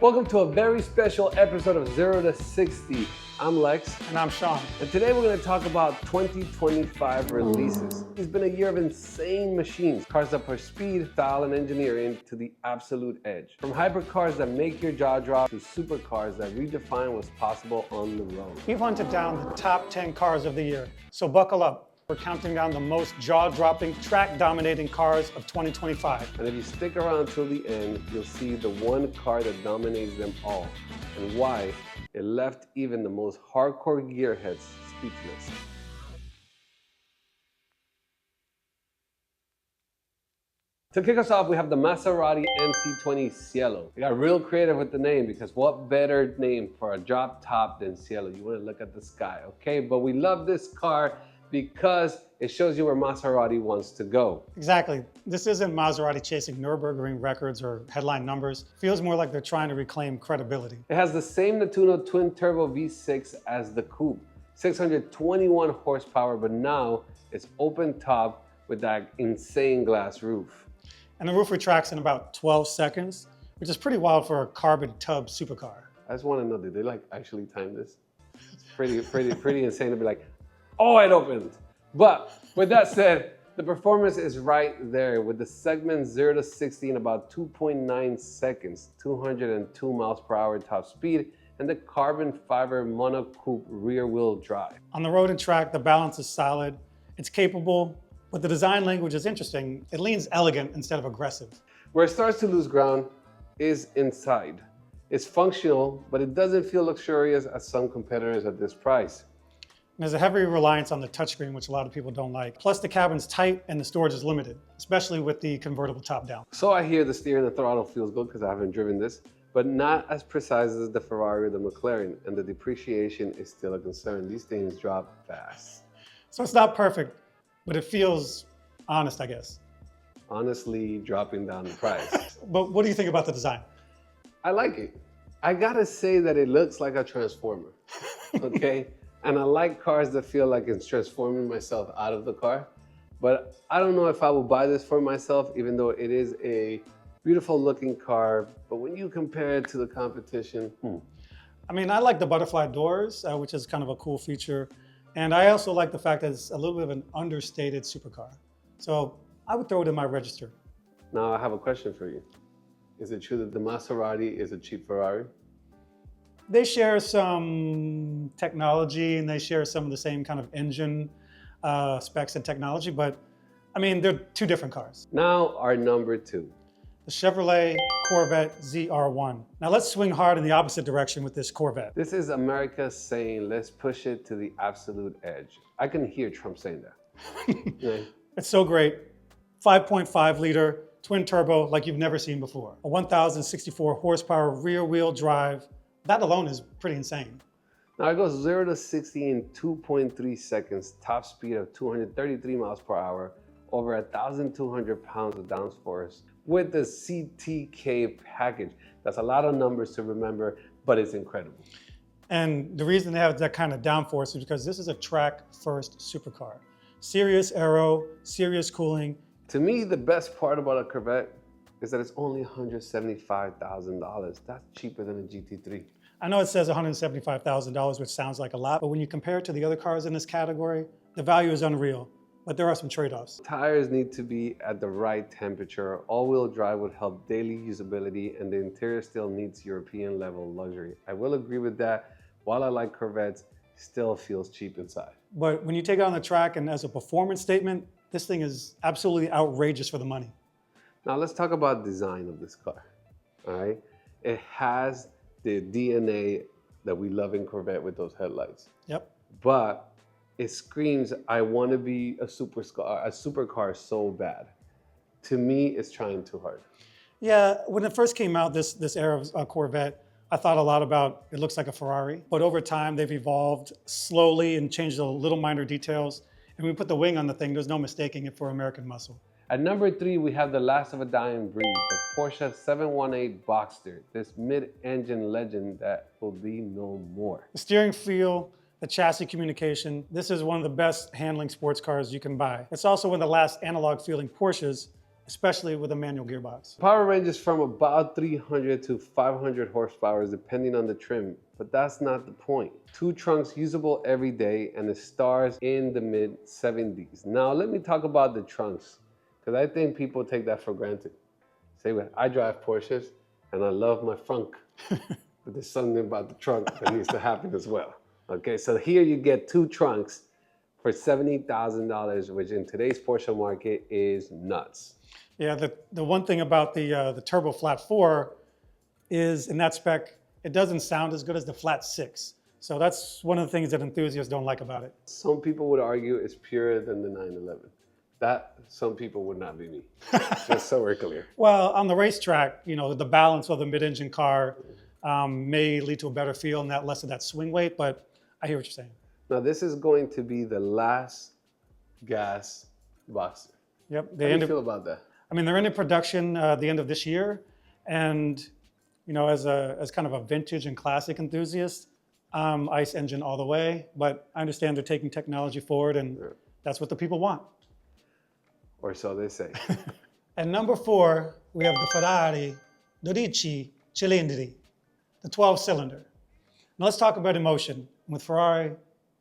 Welcome to a very special episode of 0 to 60. I'm Lex. And I'm Sean. And today we're going to talk about 2025 releases. It's been a year of insane machines, cars that push speed, style, and engineering to the absolute edge. From hypercars that make your jaw drop to supercars that redefine what's possible on the road. We've hunted down the top 10 cars of the year, so buckle up. We're counting down the most jaw-dropping, track-dominating cars of 2025. And if you stick around till the end, you'll see the one car that dominates them all, and why it left even the most hardcore gearheads speechless. To kick us off, we have the Maserati MC20 Cielo. We got real creative with the name because what better name for a drop top than Cielo? You want to look at the sky, okay? But we love this car because it shows you where Maserati wants to go. Exactly. This isn't Maserati chasing Nürburgring records or headline numbers. Feels more like they're trying to reclaim credibility. It has the same Natuno twin-turbo V6 as the coupe, 621 horsepower, but now it's open top with that insane glass roof. And the roof retracts in about 12 seconds, which is pretty wild for a carbon tub supercar. I just want to know, did they actually time this? It's pretty insane to be like, oh, it opened. But with that said, the performance is right there with the segment 0 to 60 in about 2.9 seconds, 202 miles per hour top speed, and the carbon fiber monocoupe rear wheel drive. On the road and track, the balance is solid. It's capable, but the design language is interesting. It leans elegant instead of aggressive. Where it starts to lose ground is inside. It's functional, but it doesn't feel luxurious as some competitors at this price. There's a heavy reliance on the touchscreen, which a lot of people don't like. Plus the cabin's tight and the storage is limited, especially with the convertible top down. So I hear the steering and the throttle feels good because I haven't driven this, but not as precise as the Ferrari or the McLaren, and the depreciation is still a concern. These things drop fast. So it's not perfect, but it feels honest, I guess. Honestly, dropping down the price. But what do you think about the design? I like it. I gotta say that it looks like a transformer, okay? And I like cars that feel like it's transforming myself out of the car. But I don't know if I will buy this for myself, even though it is a beautiful looking car. But when you compare it to the competition, I mean, I like the butterfly doors, which is kind of a cool feature. And I also like the fact that it's a little bit of an understated supercar. So I would throw it in my register. Now I have a question for you. Is it true that the Maserati is a cheap Ferrari? They share some technology and they share some of the same kind of engine specs and technology, but I mean, they're two different cars. Now our number two. The Chevrolet Corvette ZR1. Now let's swing hard in the opposite direction with this Corvette. This is America saying, let's push it to the absolute edge. I can hear Trump saying that. Yeah. It's so great. 5.5 liter twin turbo like you've never seen before. A 1,064 horsepower rear wheel drive. That alone is pretty insane. Now it goes 0 to 60 in 2.3 seconds, top speed of 233 miles per hour, over 1,200 pounds of downforce with the CTK package. That's a lot of numbers to remember, but it's incredible. And the reason they have that kind of downforce is because this is a track-first supercar. Serious aero, serious cooling. To me, the best part about a Corvette is that it's only $175,000. That's cheaper than a GT3. I know it says $175,000, which sounds like a lot, but when you compare it to the other cars in this category, the value is unreal, but there are some trade-offs. Tires need to be at the right temperature. All-wheel drive would help daily usability, and the interior still needs European-level luxury. I will agree with that. While I like Corvettes, it still feels cheap inside. But when you take it on the track and as a performance statement, this thing is absolutely outrageous for the money. Now let's talk about design of this car, all right? It has the DNA that we love in Corvette with those headlights. Yep. But it screams, I want to be a supercar so bad. To me, it's trying too hard. Yeah, when it first came out, this era of Corvette, I thought a lot about, it looks like a Ferrari, but over time they've evolved slowly and changed the little minor details. And when we put the wing on the thing, there's no mistaking it for American muscle. At number 3, we have the last of a dying breed, the Porsche 718 Boxster, this mid-engine legend that will be no more. The steering feel, the chassis communication, this is one of the best handling sports cars you can buy. It's also one of the last analog feeling Porsches, especially with a manual gearbox. Power ranges from about 300 to 500 horsepower depending on the trim, but that's not the point. 2 trunks usable every day and it stars in the mid 70s. Now let me talk about the trunks, because I think people take that for granted. Say, I drive Porsches and I love my frunk, but there's something about the trunk that needs to happen as well. Okay, so here you get 2 trunks for $70,000, which in today's Porsche market is nuts. Yeah, the one thing about the Turbo Flat 4 is in that spec, it doesn't sound as good as the Flat 6. So that's one of the things that enthusiasts don't like about it. Some people would argue it's purer than the 911. That, some people would not be me, just so we're clear. Well, on the racetrack, you know, the balance of the mid-engine car may lead to a better feel and that less of that swing weight, but I hear what you're saying. Now, this is going to be the last gas Boxster. Yep. How do you feel about that? I mean, they're into production the end of this year, and you know, as kind of a vintage and classic enthusiast, ICE engine all the way. But I understand they're taking technology forward, and that's what the people want. Or so they say. At number 4, we have the Ferrari 12 cilindri, the 12-cylinder. Now let's talk about emotion. With Ferrari,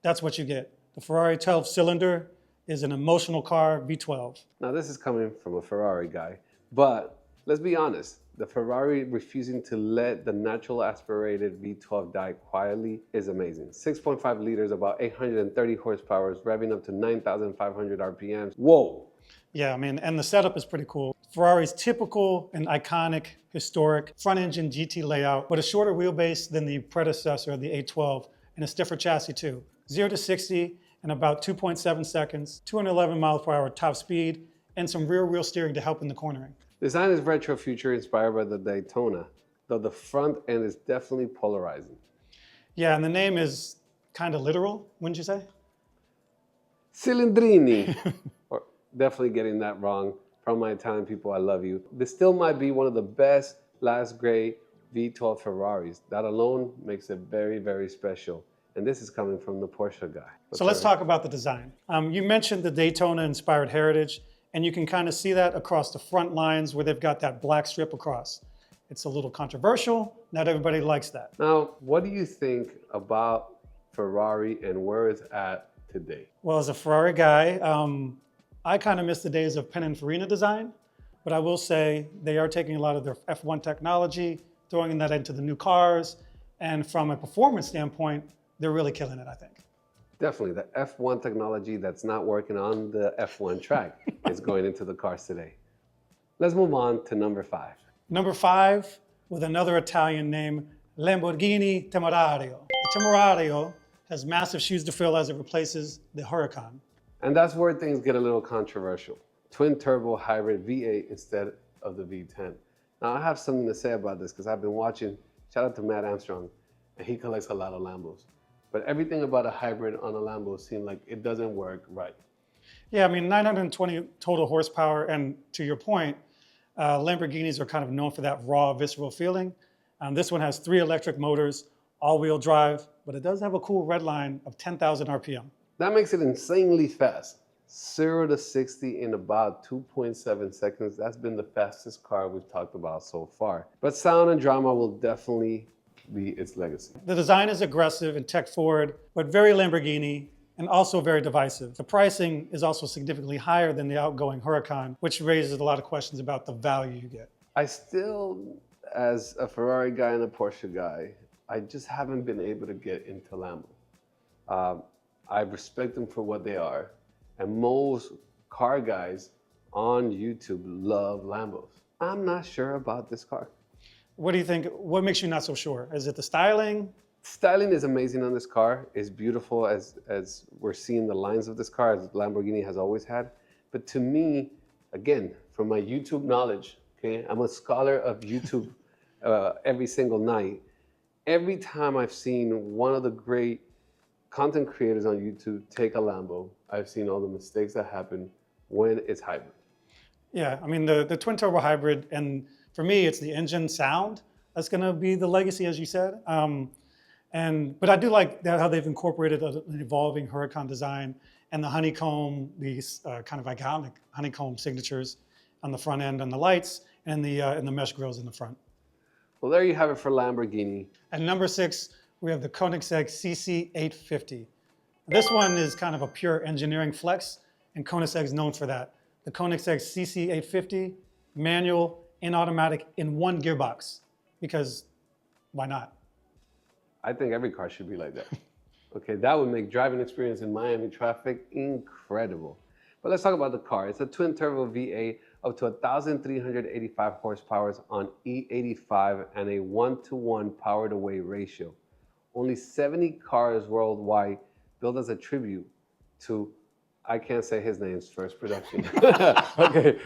that's what you get. The Ferrari 12-cylinder is an emotional car, V12. Now, this is coming from a Ferrari guy, but let's be honest. The Ferrari refusing to let the natural aspirated V12 die quietly is amazing. 6.5 liters, about 830 horsepower, revving up to 9,500 RPMs. Whoa. Yeah, I mean, and the setup is pretty cool. Ferrari's typical and iconic, historic front-engine GT layout, but a shorter wheelbase than the predecessor, the A12, and a stiffer chassis too. 0 to 60 in about 2.7 seconds, 211 miles per hour top speed, and some rear-wheel steering to help in the cornering. Design is retro future inspired by the Daytona, though the front end is definitely polarizing. Yeah, and the name is kind of literal, wouldn't you say? Cilindrini. Or definitely getting that wrong. From my Italian people, I love you. This still might be one of the best last grade V12 Ferraris. That alone makes it very, very special. And this is coming from the Porsche guy. So let's talk about the design. You mentioned the Daytona-inspired heritage, and you can kind of see that across the front lines where they've got that black strip across. It's a little controversial. Not everybody likes that. Now, what do you think about Ferrari and where it's at today? Well, as a Ferrari guy, I kind of miss the days of Pininfarina design, but I will say they are taking a lot of their F1 technology, throwing that into the new cars, and from a performance standpoint, they're really killing it, I think. Definitely. The F1 technology that's not working on the F1 track is going into the cars today. Let's move on to number 5. Number 5, with another Italian name, Lamborghini Temerario. The Temerario has massive shoes to fill as it replaces the Huracan. And that's where things get a little controversial. Twin turbo hybrid V8 instead of the V10. Now I have something to say about this because I've been watching, shout out to Matt Armstrong, and he collects a lot of Lambos. But everything about a hybrid on a Lambo seems like it doesn't work right. Yeah, I mean, 920 total horsepower, and to your point, Lamborghinis are kind of known for that raw, visceral feeling. This one has 3 electric motors, all-wheel drive, but it does have a cool red line of 10,000 RPM. That makes it insanely fast. 0 to 60 in about 2.7 seconds. That's been the fastest car we've talked about so far. But sound and drama will definitely be its legacy. The design is aggressive and tech-forward, but very Lamborghini, and also very divisive. The pricing is also significantly higher than the outgoing Huracan, which raises a lot of questions about the value you get. I still, as a Ferrari guy and a Porsche guy, I just haven't been able to get into Lambo. I respect them for what they are, and most car guys on YouTube love Lambos. I'm not sure about this car. What do you think? What makes you not so sure? Is it the styling? Styling is amazing on this car. It's beautiful as we're seeing the lines of this car, as Lamborghini has always had. But to me, again, from my YouTube knowledge, okay, I'm a scholar of YouTube every single night. Every time I've seen one of the great content creators on YouTube take a Lambo, I've seen all the mistakes that happen when it's hybrid. Yeah, I mean, the twin turbo hybrid, and for me, it's the engine sound. That's gonna be the legacy, as you said. But I do like that how they've incorporated an evolving Huracan design and the honeycomb, these kind of iconic honeycomb signatures. on the front end on the lights and the mesh grills in the front. Well, there you have it for Lamborghini. At number 6, we have the Koenigsegg CC850. This one is kind of a pure engineering flex, and Koenigsegg is known for that. The Koenigsegg CC850, manual and automatic in one gearbox, because why not? I think every car should be like that. Okay, that would make driving experience in Miami traffic incredible. But let's talk about the car. It's a twin-turbo V8 up to 1,385 horsepower on E85 and a 1-to-1 power-to-weight ratio. Only 70 cars worldwide built as a tribute to, I can't say his name's first production. Okay.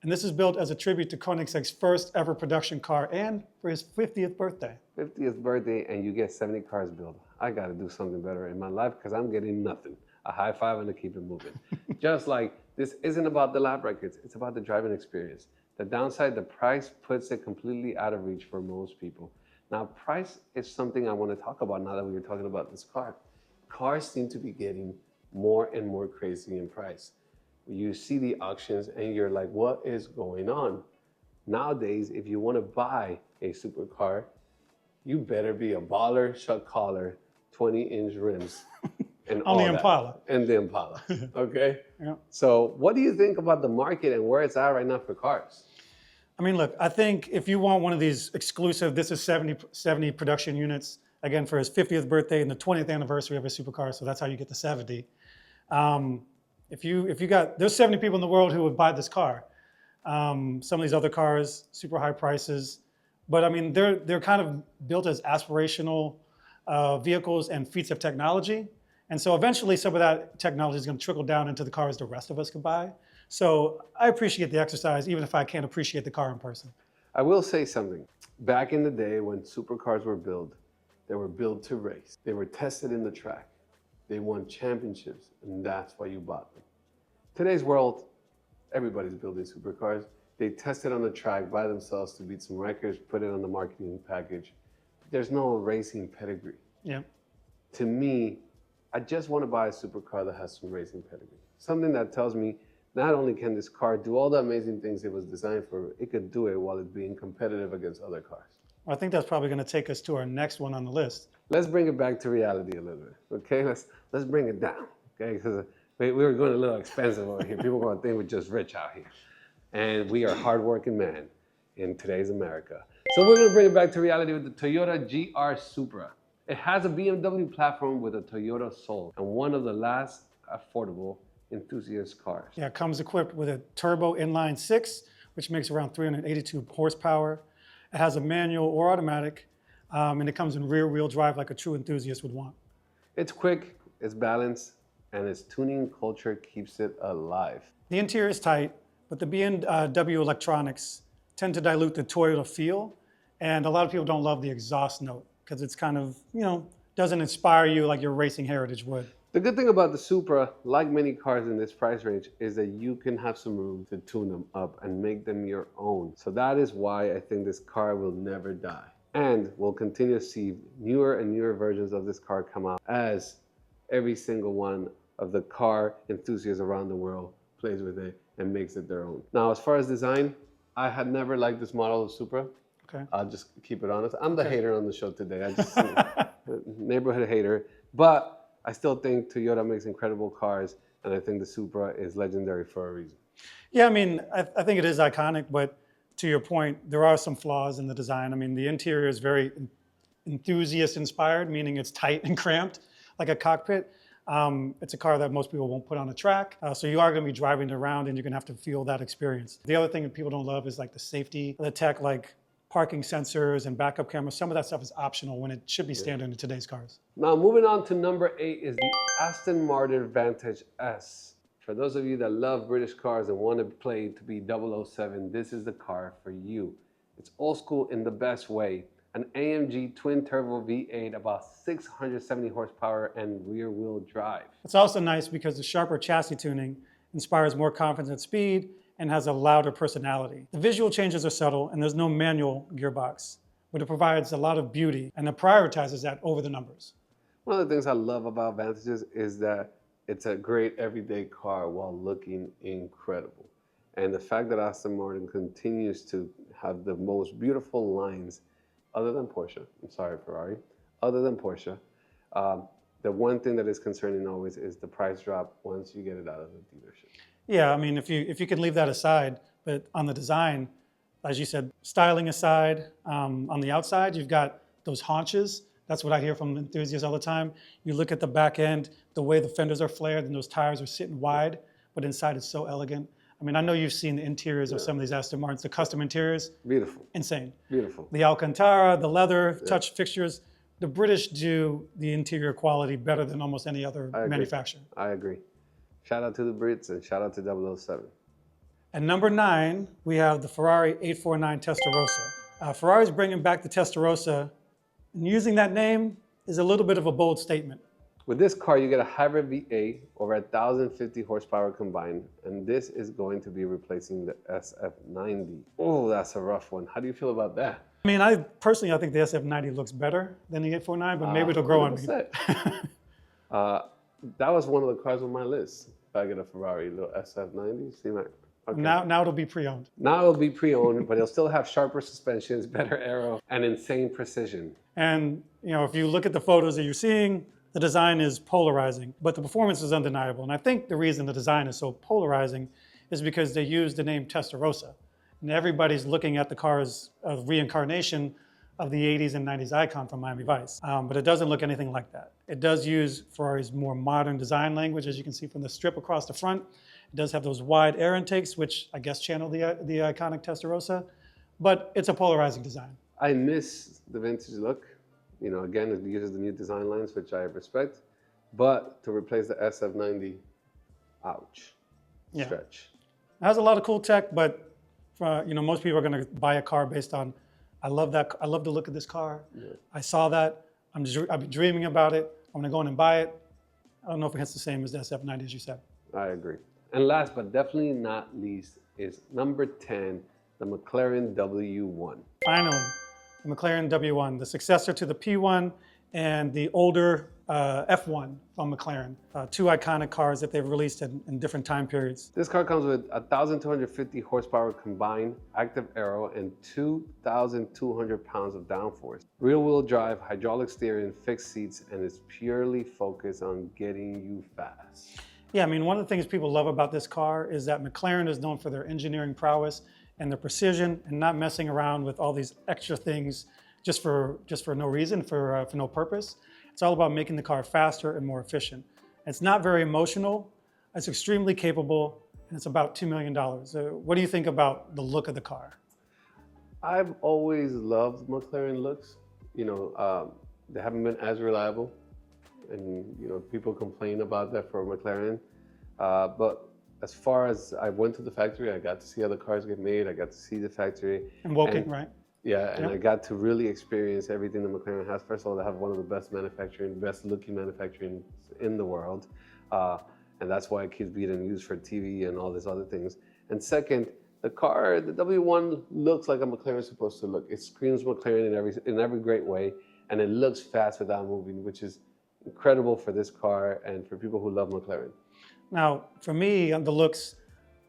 And this is built as a tribute to Koenigsegg's first ever production car and for his 50th birthday. 50th birthday and you get 70 cars built. I gotta do something better in my life because I'm getting nothing. A high five and a keep it moving. Just like this isn't about the lap records, it's about the driving experience. The downside, the price puts it completely out of reach for most people. Now, price is something I want to talk about now that we were talking about this car. Cars seem to be getting more and more crazy in price. You see the auctions and you're like, what is going on? Nowadays, if you want to buy a supercar, you better be a baller, shut collar, 20-inch rims, and On the Impala. And the Impala, okay? Yeah. So what do you think about the market and where it's at right now for cars? I mean, look, I think if you want one of these exclusive, this is 70 production units, again, for his 50th birthday and the 20th anniversary of his supercar, so that's how you get the 70. If you got, there's 70 people in the world who would buy this car. Some of these other cars, super high prices, but I mean, they're kind of built as aspirational vehicles and feats of technology. And so eventually some of that technology is going to trickle down into the cars the rest of us can buy. So I appreciate the exercise, even if I can't appreciate the car in person. I will say something. Back in the day when supercars were built, they were built to race. They were tested in the track. They won championships, and that's why you bought them. Today's world, everybody's building supercars. They test it on the track by themselves to beat some records, put it on the marketing package. There's no racing pedigree. Yeah. To me, I just want to buy a supercar that has some racing pedigree. Something that tells me not only can this car do all the amazing things it was designed for, it could do it while it's being competitive against other cars. Well, I think that's probably going to take us to our next one on the list. Let's bring it back to reality a little bit, okay? Let's bring it down, okay? Because we were going a little expensive over here. People are going to think we're just rich out here. And we are hardworking men in today's America. So we're going to bring it back to reality with the Toyota GR Supra. It has a BMW platform with a Toyota Soul and one of the last affordable enthusiast cars. Yeah, it comes equipped with a turbo inline 6, which makes around 382 horsepower. It has a manual or automatic, and it comes in rear-wheel drive like a true enthusiast would want. It's quick, it's balanced, and its tuning culture keeps it alive. The interior is tight, but the BMW electronics tend to dilute the Toyota feel, and a lot of people don't love the exhaust note because it's kind of, doesn't inspire you like your racing heritage would. The good thing about the Supra, like many cars in this price range, is that you can have some room to tune them up and make them your own. So that is why I think this car will never die. And we'll continue to see newer and newer versions of this car come out as every single one of the car enthusiasts around the world plays with it and makes it their own. Now, as far as design, I had never liked this model of Supra. Okay. I'll just keep it honest. I'm the hater on the show today. I just neighborhood hater. But I still think Toyota makes incredible cars, and I think the Supra is legendary for a reason. Yeah, I mean, I think it is iconic, but to your point, there are some flaws in the design. I mean, the interior is very enthusiast-inspired, meaning it's tight and cramped, like a cockpit. It's a car that most people won't put on a track, so you are going to be driving it around, and you're going to have to feel that experience. The other thing that people don't love is like the safety, the tech, like parking sensors and backup cameras. Some of that stuff is optional when it should be standard in today's cars. Now, moving on to number 8 is the Aston Martin Vantage S. For those of you that love British cars and want to play to be 007, this is the car for you. It's old school in the best way. An AMG twin-turbo V8, about 670 horsepower and rear-wheel drive. It's also nice because the sharper chassis tuning inspires more confidence at speed and has a louder personality. The visual changes are subtle and there's no manual gearbox, but it provides a lot of beauty and it prioritizes that over the numbers. One of the things I love about Vantages is that it's a great everyday car while looking incredible. And the fact that Aston Martin continues to have the most beautiful lines, other than Porsche, I'm sorry, Ferrari, other than Porsche, the one thing that is concerning always is the price drop once you get it out of the dealership. Yeah, I mean, if you can leave that aside, but on the design, as you said, styling aside, on the outside, you've got those haunches. That's what I hear from enthusiasts all the time. You look at the back end, the way the fenders are flared and those tires are sitting wide, but inside it's so elegant. I mean, I know you've seen the interiors of some of these Aston Martins, the custom interiors. Beautiful. Insane. Beautiful. The Alcantara, the leather, touch fixtures. The British do the interior quality better than almost any other manufacturer. I agree. Shout out to the Brits and shout out to 007. At number 9, we have the Ferrari 849 Testarossa. Ferrari's bringing back the Testarossa, and using that name is a little bit of a bold statement. With this car, you get a hybrid V8 over 1,050 horsepower combined, and this is going to be replacing the SF90. Oh, that's a rough one. How do you feel about that? I mean, I think the SF90 looks better than the 849, but maybe it'll grow on me. That was one of the cars on my list. If I get a Ferrari, little SF90, see my. Okay. Now it'll be pre-owned. Now it'll be pre-owned, but it'll still have sharper suspensions, better aero, and insane precision. And if you look at the photos that you're seeing, the design is polarizing, but the performance is undeniable. And I think the reason the design is so polarizing is because they use the name Testarossa. And everybody's looking at the car's reincarnation of the 80s and 90s icon from Miami Vice. But it doesn't look anything like that. It does use Ferrari's more modern design language, as you can see from the strip across the front. It does have those wide air intakes, which I guess channel the iconic Testarossa, but it's a polarizing design. I miss the vintage look. Again, it uses the new design lines, which I respect, but to replace the SF90, ouch, stretch. It has a lot of cool tech, but most people are going to buy a car based on, I love the look of this car. Yeah. I saw that. I've been dreaming about it. I'm going to go in and buy it. I don't know if it's the same as the SF90, as you said. I agree. And last but definitely not least is number 10, the McLaren W1. Finally, the McLaren W1, the successor to the P1 and the older F1 from McLaren. Two iconic cars that they've released in different time periods. This car comes with 1,250 horsepower combined, active aero, and 2,200 pounds of downforce. Rear-wheel drive, hydraulic steering, fixed seats, and it's purely focused on getting you fast. Yeah, I mean, one of the things people love about this car is that McLaren is known for their engineering prowess and their precision and not messing around with all these extra things just for no reason, for no purpose. It's all about making the car faster and more efficient. It's not very emotional, it's extremely capable, and it's about $2 million. What do you think about the look of the car? I've always loved McLaren looks. They haven't been as reliable, and people complain about that for McLaren. But as far as I went to the factory, I got to see how the cars get made. I got to see the factory. And Woking, right? Yeah, and I got to really experience everything that McLaren has. First of all, they have one of the best looking manufacturing in the world. And that's why it keeps being used for TV and all these other things. And second, the car, the W1 looks like a McLaren is supposed to look. It screams McLaren in every great way, and it looks fast without moving, which is incredible for this car and for people who love McLaren. Now, for me, on the looks,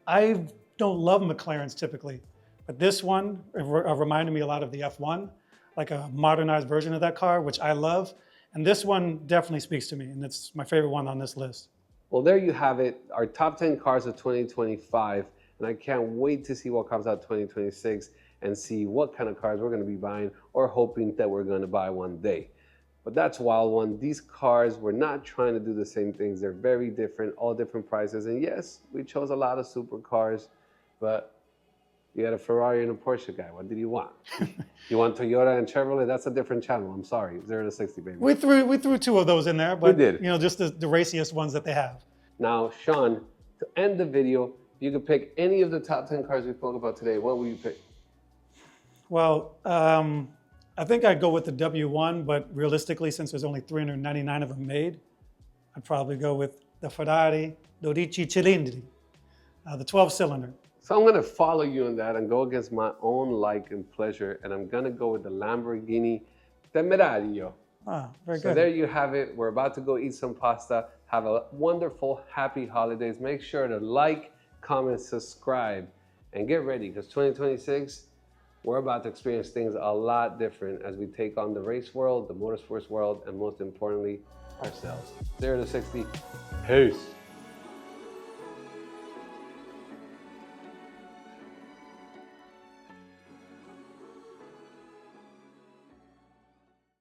I don't love McLarens typically, but this one reminded me a lot of the F1, like a modernized version of that car, which I love. And this one definitely speaks to me, and it's my favorite one on this list. Well, there you have it, our top 10 cars of 2025. And I can't wait to see what comes out 2026 and see what kind of cars we're going to be buying or hoping that we're going to buy one day. But that's Wild One. These cars, we're not trying to do the same things. They're very different, all different prices. And yes, we chose a lot of supercars, but you had a Ferrari and a Porsche guy. What did you want? You want Toyota and Chevrolet? That's a different channel. I'm sorry. 0 to 60, baby. We threw two of those in there, but we did. Just the raciest ones that they have. Now, Sean, to end the video, you could pick any of the top 10 cars we spoke about today. What will you pick? Well, I think I'd go with the W1, but realistically, since there's only 399 of them made, I'd probably go with the Ferrari 12 cilindri, the 12-cylinder. So I'm going to follow you on that and go against my own like and pleasure, and I'm going to go with the Lamborghini Temerario. Ah, very So good. there you have it. We're about to go eat some pasta. Have a wonderful, happy holidays. Make sure to like, comment, subscribe, And get ready, because 2026, we're about to experience things a lot different as we take on the race world, the motorsports world, and most importantly, ourselves. 0 to 60, peace.